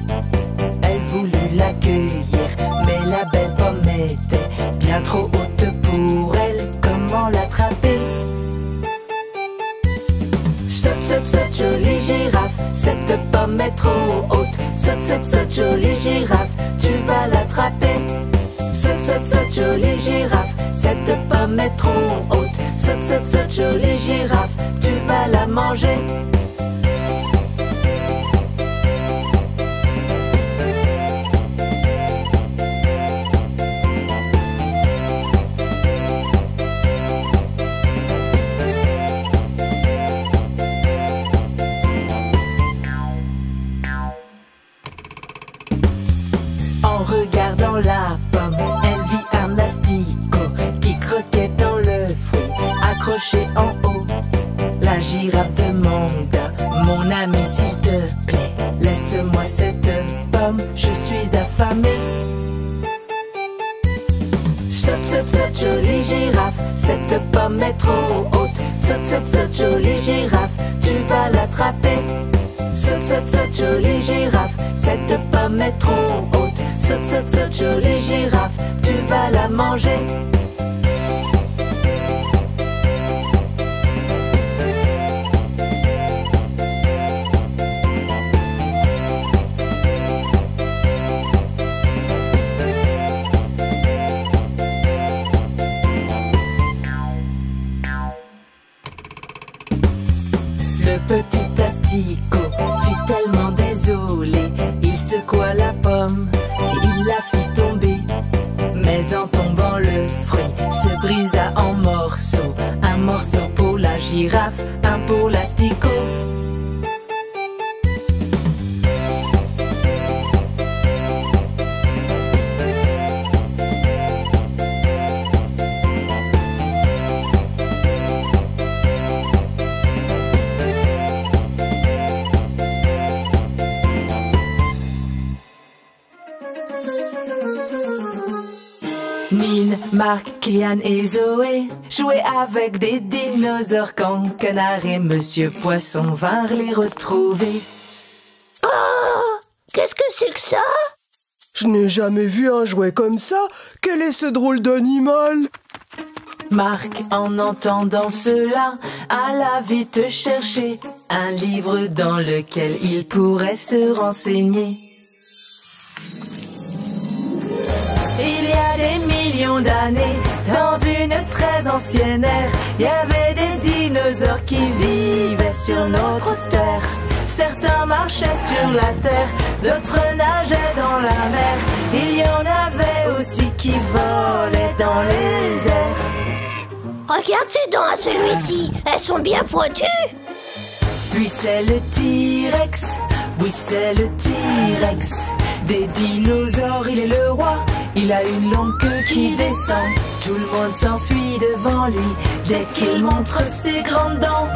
pied. Elle voulut l'accueillir, mais la belle pomme était bien trop haute pour elle. Comment l'attraper? Saute, saute, saute, jolie girafe, cette pomme est trop haute. Saute, saute, saute, jolie girafe, tu vas l'attraper. Saute, saute, saute, jolie girafe, cette pomme est trop haute. Saute, saute, saute, jolie girafe, tu vas la manger. En regardant la pomme, elle vit un asticot qui croquait dans le fruit, accroché en haut. La girafe demanda: mon ami, s'il te plaît, laisse-moi cette pomme, je suis affamée. Saute, saute, saute, jolie girafe, cette pomme est trop haute. Saute, saute, saute, jolie girafe, tu vas l'attraper. Saute, saute, saute, jolie girafe, cette pomme est trop haute. Saute, saute, saute, jolie girafe, tu vas la manger. Le petit asticot fut tellement désolé, il secoua la pomme et il la fit tomber. Mais en tombant, le fruit se brisa en morceaux. Un morceau pour la girafe, un pour l'asticot. Mine, Marc, Kylian et Zoé jouaient avec des dinosaures quand Canard et Monsieur Poisson vinrent les retrouver. Oh, qu'est-ce que c'est que ça? Je n'ai jamais vu un jouet comme ça. Quel est ce drôle d'animal? Marc, en entendant cela, alla vite chercher un livre dans lequel il pourrait se renseigner. Il y a des millions d'années, dans une très ancienne ère, il y avait des dinosaures qui vivaient sur notre terre. Certains marchaient sur la terre, d'autres nageaient dans la mer. Il y en avait aussi qui volaient dans les airs. Regarde ses dents à celui-ci, elles sont bien pointues. Lui c'est le T-Rex, oui c'est le T-Rex. Des dinosaures, il est le roi, il a une longue queue qui descend. Tout le monde s'enfuit devant lui dès qu'il montre ses grandes dents.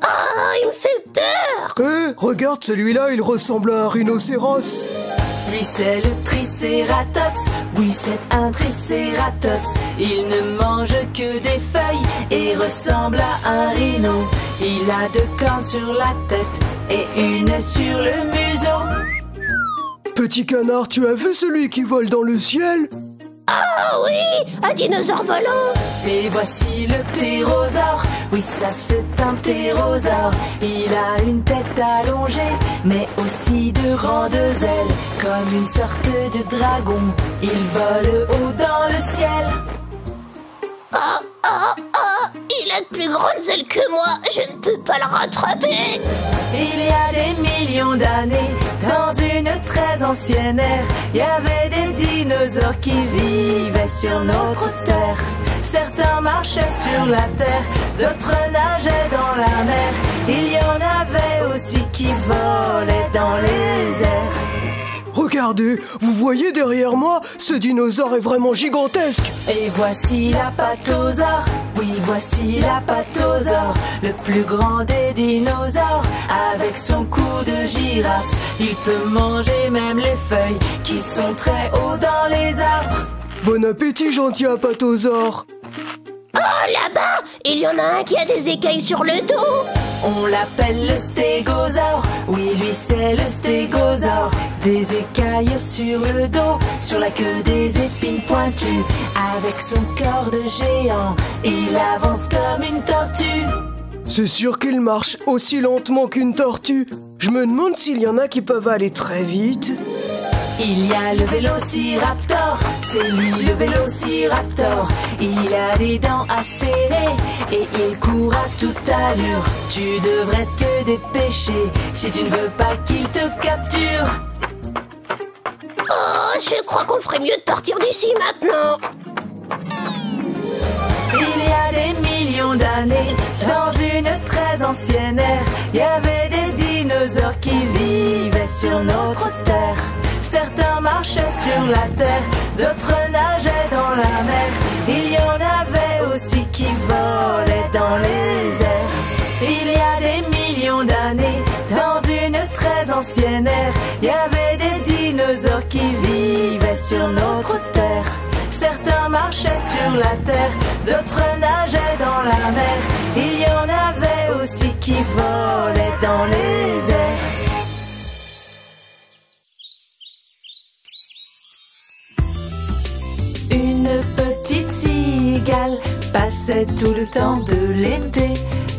Ah, il me fait peur. Regarde celui-là, il ressemble à un rhinocéros. Lui c'est le Tricératops, oui c'est un Tricératops. Il ne mange que des feuilles et ressemble à un rhino. Il a 2 cornes sur la tête et une sur le museau. Petit canard, tu as vu celui qui vole dans le ciel? Ah oui, un dinosaure volant. Et voici le ptérosaure, oui ça c'est un ptérosaure. Il a une tête allongée, mais aussi de grandes ailes, comme une sorte de dragon. Il vole haut dans le ciel. Il a de plus grandes ailes que moi, je ne peux pas le rattraper. Il y a des millions d'années, dans une très ancienne ère, il y avait des dinosaures qui vivaient sur notre terre. Certains marchaient sur la terre, d'autres nageaient dans la mer. Il y en avait aussi qui volaient dans les airs. Regardez, vous voyez derrière moi, ce dinosaure est vraiment gigantesque. Et voici l'apatosaure, oui voici l'apatosaure, le plus grand des dinosaures. Avec son cou de girafe, il peut manger même les feuilles qui sont très haut dans les arbres. Bon appétit, gentil apatosaure. Oh, là-bas, il y en a un qui a des écailles sur le dos. On l'appelle le stégosaure. Oui, lui c'est le stégosaure. Des écailles sur le dos, sur la queue des épines pointues. Avec son corps de géant, il avance comme une tortue. C'est sûr qu'il marche aussi lentement qu'une tortue. Je me demande s'il y en a qui peuvent aller très vite. Il y a le vélociraptor, c'est lui le vélociraptor. Il a des dents acérées et il court à toute allure. Tu devrais te dépêcher si tu ne veux pas qu'il te capture. Oh, je crois qu'on ferait mieux de partir d'ici maintenant. Il y a des millions d'années, dans une très ancienne ère, il y avait des dinosaures qui vivaient sur notre terre. Certains marchaient sur la terre, d'autres nageaient dans la mer. Il y en avait aussi qui volaient dans les airs. Il y a des millions d'années, dans une très ancienne ère, il y avait des dinosaures qui vivaient sur notre terre. Certains marchaient sur la terre, d'autres nageaient dans la mer. Il y en avait aussi qui volaient dans les airs. Une petite cigale passait tout le temps de l'été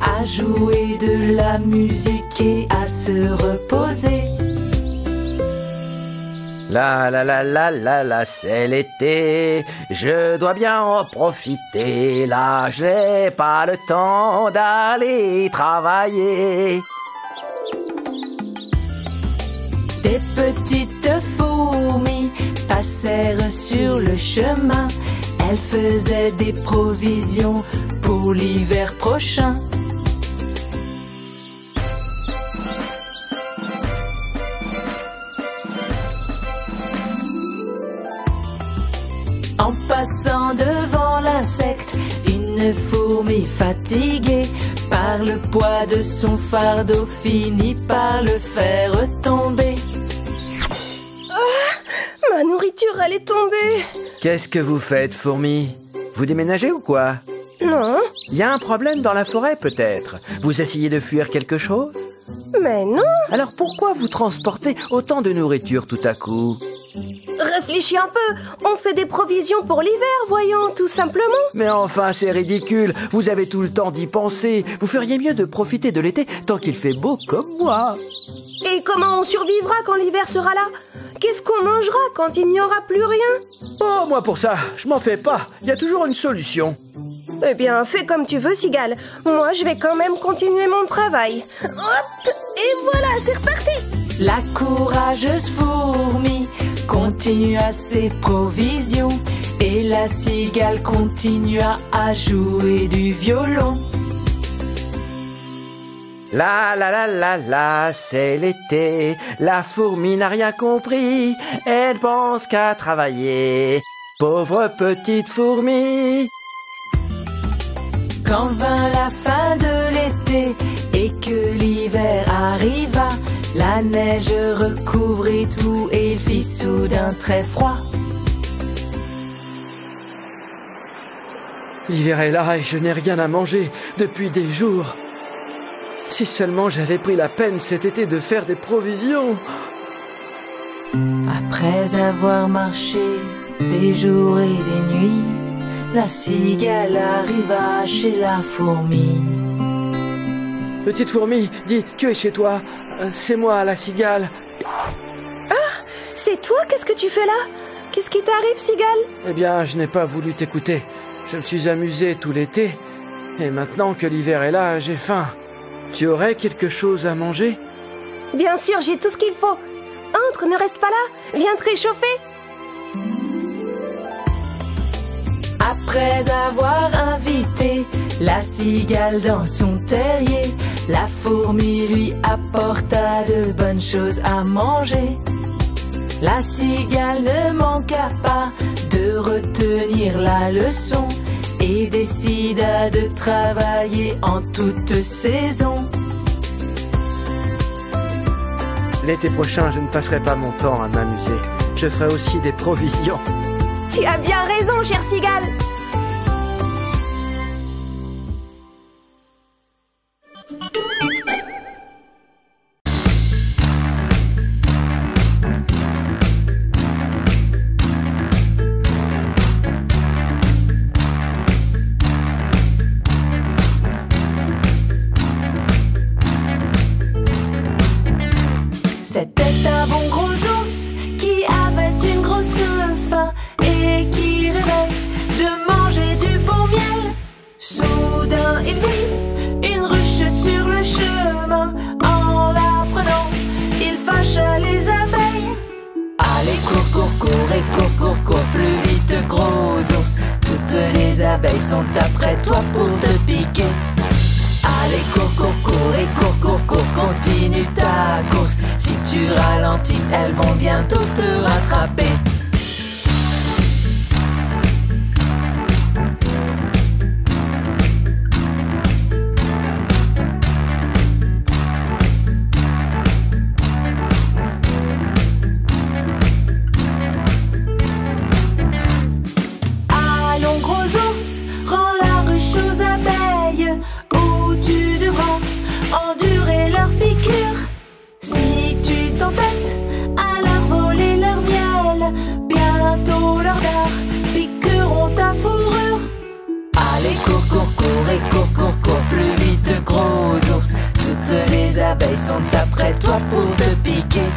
à jouer de la musique et à se reposer. La, c'est l'été, je dois bien en profiter. Là, je n'ai pas le temps d'aller travailler. Des petites fourmis passèrent sur le chemin. Elles faisaient des provisions pour l'hiver prochain. En passant devant l'insecte, une fourmi fatiguée par le poids de son fardeau finit par le faire tomber. Ah, ma nourriture, elle est tombée. Qu'est-ce que vous faites, fourmi? Vous déménagez ou quoi? Non, Il y a un problème dans la forêt, peut-être. Vous essayez de fuir quelque chose? mais non. Alors pourquoi vous transportez autant de nourriture tout à coup? Réfléchis un peu. On fait des provisions pour l'hiver, voyons, tout simplement. Mais enfin, c'est ridicule. Vous avez tout le temps d'y penser. Vous feriez mieux de profiter de l'été tant qu'il fait beau comme moi. Et comment on survivra quand l'hiver sera là? Qu'est-ce qu'on mangera quand il n'y aura plus rien? Oh, moi pour ça, je m'en fais pas. Il y a toujours une solution. Eh bien, fais comme tu veux, Cigale. Moi, je vais quand même continuer mon travail. Hop! Et voilà, c'est reparti! La courageuse fourmi continua ses provisions et la cigale continua à jouer du violon. La, c'est l'été. La fourmi n'a rien compris. Elle pense qu'à travailler. Pauvre petite fourmi. Quand vint la fin de l'été et que l'hiver arriva, la neige recouvrit tout et il fit soudain très froid. L'hiver est là et je n'ai rien à manger depuis des jours. Si seulement j'avais pris la peine cet été de faire des provisions. Après avoir marché des jours et des nuits, la cigale arriva chez la fourmi. Petite fourmi, dis, tu es chez toi. C'est moi, la cigale. C'est toi? Qu'est-ce que tu fais là? Qu'est-ce qui t'arrive, Cigale? Eh bien, je n'ai pas voulu t'écouter. Je me suis amusé tout l'été. Et maintenant que l'hiver est là, j'ai faim. Tu aurais quelque chose à manger? Bien sûr, j'ai tout ce qu'il faut. Entre, ne reste pas là. Viens te réchauffer. Après avoir invité la cigale dans son terrier, la fourmi lui apporta de bonnes choses à manger. La cigale ne manqua pas de retenir la leçon et décida de travailler en toute saison. L'été prochain, je ne passerai pas mon temps à m'amuser. Je ferai aussi des provisions. Tu as bien raison, chère Cigale. un bon gros ours qui avait une grosse faim et qui rêvait de manger du bon miel. Soudain il vit une ruche sur le chemin. En la prenant, il fâcha les abeilles. Allez, cours, cours, cours et cours, cours, cours plus vite, gros ours. Toutes les abeilles sont après toi pour te piquer. Allez, cours, cours, cours et cours, cours, cours, continue ta course. Si tu ralentis, elles vont bientôt te rattraper. Allons, gros ours, rends la ruche aux abeilles, où tu devras endurer leurs piqûres. Si tu t'entêtes à leur voler leur miel, bientôt leurs dards piqueront ta fourrure. Allez, cours, cours, cours et cours, cours, cours plus vite, gros ours. Toutes les abeilles sont après toi pour te piquer.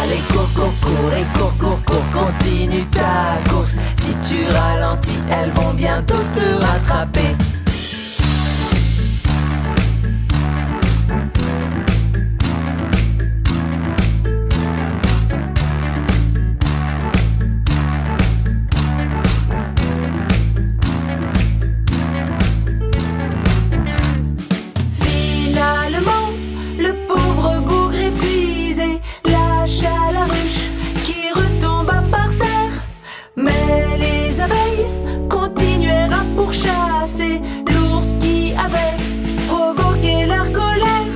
Allez, cours, cours, cours et cours, cours, cours, continue ta course. Si tu ralentis, elles vont bientôt te rattraper. Finalement, le pauvre bougre épuisé lâcha la ruche qui retomba par terre. Mais les abeilles continuèrent à pourchasser l'ours qui avait provoqué leur colère.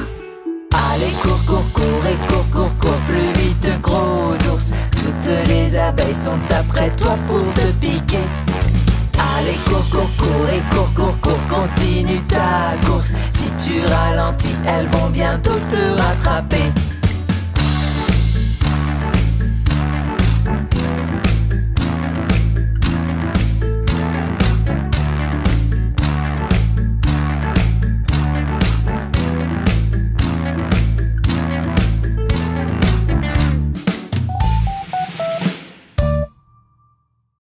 Allez, cours, cours, cours et cours, cours, cours plus vite, gros ours. Toutes les abeilles sont après toi pour te piquer. Allez, cours, cours, cours et cours, cours, cours, continue ta course. Si tu ralentis, elles vont bientôt te rattraper.